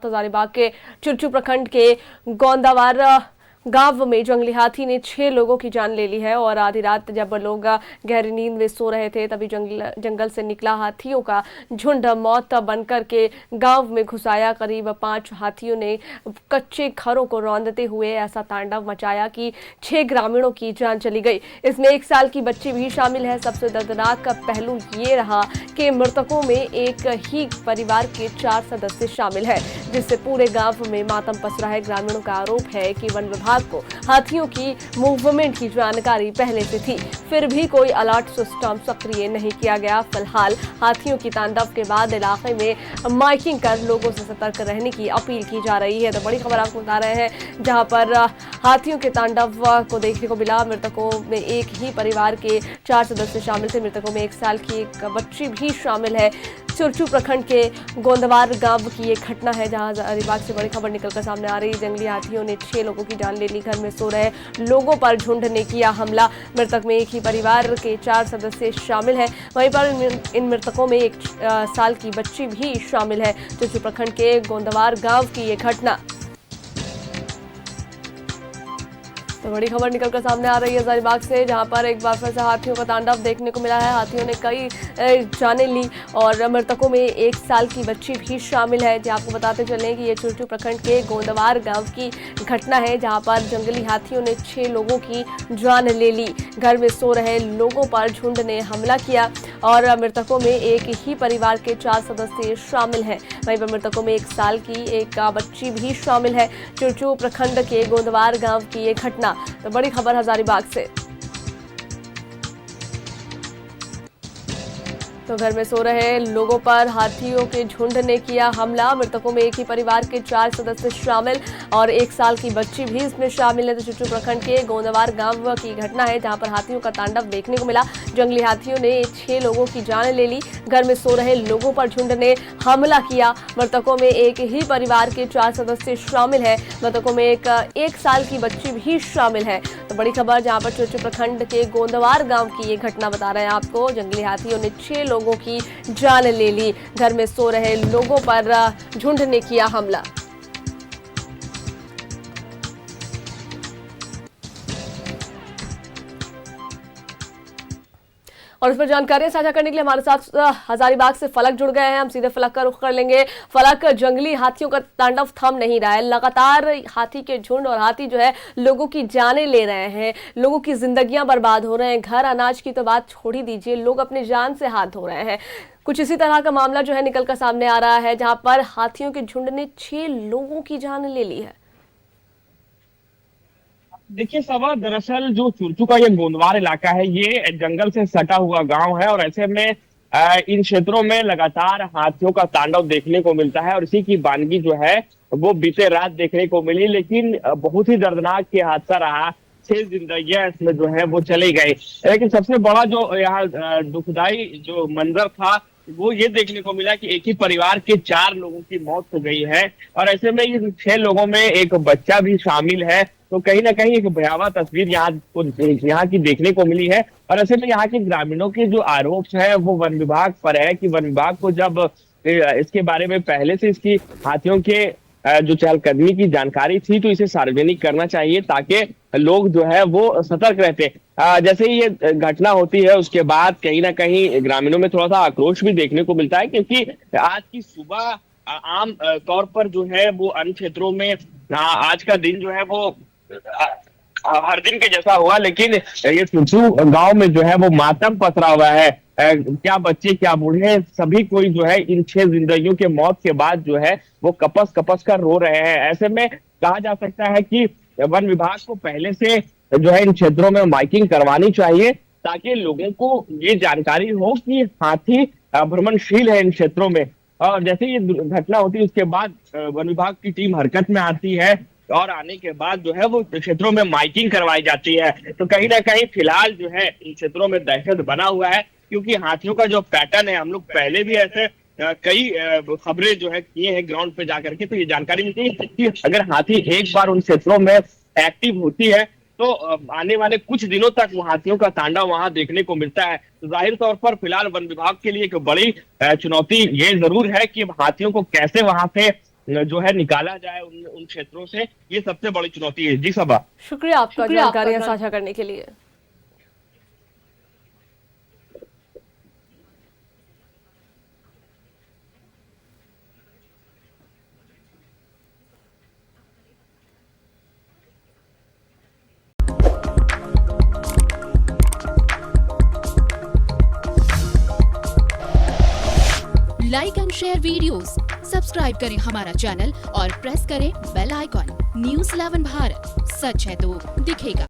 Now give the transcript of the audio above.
हजारीबाग के चुरचू प्रखंड के गोंदावार गांव में जंगली हाथी ने 6 लोगों की जान ले ली है। और आधी रात जब लोग गहरी नींद में सो रहे थे तभी जंगल से निकला हाथियों का झुंड मौत बनकर के गांव में घुस आया। करीब 5 हाथियों ने कच्चे घरों को रौंदते हुए ऐसा तांडव मचाया कि 6 ग्रामीणों की जान चली गई। इसमें 1 साल की बच्ची भी शामिल है। सबसे दर्दनाक पहलू ये रहा कि मृतकों में एक ही परिवार के 4 सदस्य शामिल है, जिससे पूरे गांव में मातम पसरा है। ग्रामीणों का आरोप है कि वन विभाग को हाथियों की मूवमेंट की जानकारी पहले से थी, फिर भी कोई अलर्ट सिस्टम सक्रिय नहीं किया गया। फिलहाल हाथियों की तांडव के बाद इलाके में माइकिंग कर लोगों से सतर्क रहने की अपील की जा रही है। तो बड़ी खबर आपको बता रहे हैं, जहां पर हाथियों के तांडव को देखने को मिला। मृतकों में एक ही परिवार के 4 सदस्य शामिल थे। मृतकों में 1 साल की एक बच्ची भी शामिल है। चुरचू प्रखंड के गोंदवार गांव की एक घटना है, जहां हजारीबाग से बड़ी खबर निकलकर सामने आ रही है। जंगली हाथियों ने 6 लोगों की जान ले ली। घर में सो रहे लोगों पर झुंड ने किया हमला। मृतक में एक ही परिवार के 4 सदस्य शामिल हैं। वहीं पर इन मृतकों में 1 साल की बच्ची भी शामिल है। चुरचू प्रखंड के गोंदवार गांव की ये घटना। तो बड़ी खबर निकलकर सामने आ रही है हजारीबाग से, जहां पर एक बार फिर से हाथियों का तांडव देखने को मिला है। हाथियों ने कई जानें ली और मृतकों में 1 साल की बच्ची भी शामिल है। जी आपको बताते चलें कि ये चुरचू प्रखंड के गोंदवार गांव की घटना है, जहां पर जंगली हाथियों ने 6 लोगों की जान ले ली। घर में सो रहे लोगों पर झुंड ने हमला किया और मृतकों में एक ही परिवार के 4 सदस्य शामिल हैं। वहीं पर मृतकों में 1 साल की एक बच्ची भी शामिल है। चुरचू प्रखंड के गोंदवार गांव की ये घटना। तो बड़ी खबर हजारीबाग से। तो घर में सो रहे लोगों पर हाथियों के झुंड ने किया हमला। मृतकों में एक ही परिवार के 4 सदस्य शामिल और 1 साल की बच्ची भी इसमें शामिल है। तो चुरचू प्रखंड के गोंदवार गांव की घटना है, जहां पर हाथियों का तांडव देखने को मिला। जंगली हाथियों ने 6 लोगों की जान ले ली। घर में सो रहे लोगों पर झुंड ने हमला किया। मृतकों में एक ही परिवार के 4 सदस्य शामिल है। मृतकों में एक साल की बच्ची भी शामिल है। तो बड़ी खबर, जहां पर चुरचू प्रखंड के गोंदवार गांव की ये घटना बता रहे हैं आपको। जंगली हाथियों ने 6 लोगों की जान ले ली। घर में सो रहे लोगों पर झुंड ने किया हमला। और इस पर जानकारियां साझा करने के लिए हमारे साथ हजारीबाग से फलक जुड़ गए हैं। हम सीधे फलक का रुख कर लेंगे। फलक, जंगली हाथियों का तांडव थम नहीं रहा है। लगातार हाथी के झुंड और हाथी जो है लोगों की जानें ले रहे हैं, लोगों की जिंदगियां बर्बाद हो रहे हैं। घर अनाज की तो बात छोड़ ही दीजिए, लोग अपनी जान से हाथ धो रहे हैं। कुछ इसी तरह का मामला जो है निकल कर सामने आ रहा है, जहां पर हाथियों के झुंड ने 6 लोगों की जान ले ली है। देखिए सबा, दरअसल जो चुरचू का ये गोंदवार इलाका है, ये जंगल से सटा हुआ गांव है और ऐसे में इन क्षेत्रों में लगातार हाथियों का तांडव देखने को मिलता है और इसी की वानगी जो है वो बीते रात देखने को मिली। लेकिन बहुत ही दर्दनाक ये हादसा रहा। 6 जिंदगियां इसमें जो है वो चली गई। लेकिन सबसे बड़ा जो यहाँ दुखदाई जो मंजर था वो ये देखने को मिला कि एक ही परिवार के 4 लोगों की मौत हो गई है और ऐसे में ये 6 लोगों में एक बच्चा भी शामिल है। तो कहीं ना कहीं एक भयावह तस्वीर यहाँ की देखने को मिली है। और ऐसे में यहाँ के ग्रामीणों के जो आरोप है वो वन विभाग पर है कि वन विभाग को जब इसके बारे में पहले से इसकी हाथियों के जो चहलकदमी की जानकारी थी तो इसे सार्वजनिक करना चाहिए, ताकि लोग जो है वो सतर्क रहते। जैसे ही ये घटना होती है उसके बाद कहीं ना कहीं ग्रामीणों में थोड़ा सा आक्रोश भी देखने को मिलता है, क्योंकि आज की सुबह आम तौर पर जो है वो अन्य क्षेत्रों में आज का दिन जो है वो हर दिन के जैसा हुआ, लेकिन ये चुरचू गांव में जो है वो मातम पसरा हुआ है। क्या बच्चे क्या बूढ़े सभी कोई जो है इन 6 जिंदगियों के मौत के बाद जो है वो कपस कपस कर रो रहे हैं। ऐसे में कहा जा सकता है कि वन विभाग को पहले से जो है इन क्षेत्रों में माइकिंग करवानी चाहिए, ताकि लोगों को ये जानकारी हो कि हाथी भ्रमणशील है इन क्षेत्रों में। और जैसे ये घटना होती है उसके बाद वन विभाग की टीम हरकत में आती है और आने के बाद जो है वो क्षेत्रों में माइकिंग करवाई जाती है। तो कहीं ना कहीं फिलहाल जो है इन क्षेत्रों में दहशत बना हुआ है, क्योंकि हाथियों का जो पैटर्न है, हम लोग पहले भी ऐसे कई खबरें जो है किए हैं ग्राउंड पे जाकर के, तो ये जानकारी मिलती है कि अगर हाथी एक बार उन क्षेत्रों में एक्टिव होती है तो आने वाले कुछ दिनों तक वो हाथियों का तांडव वहां देखने को मिलता है। तो जाहिर तौर पर फिलहाल वन विभाग के लिए एक बड़ी चुनौती ये जरूर है कि हाथियों को कैसे वहां से जो है निकाला जाए उन उन क्षेत्रों से, ये सबसे बड़ी चुनौती है। जी सबा। शुक्रिया आपका जानकारियां साझा करने के लिए। Like and share videos, subscribe करें हमारा चैनल और प्रेस करें बेल आइकॉन। न्यूज़ 11 भारत, सच है तो दिखेगा।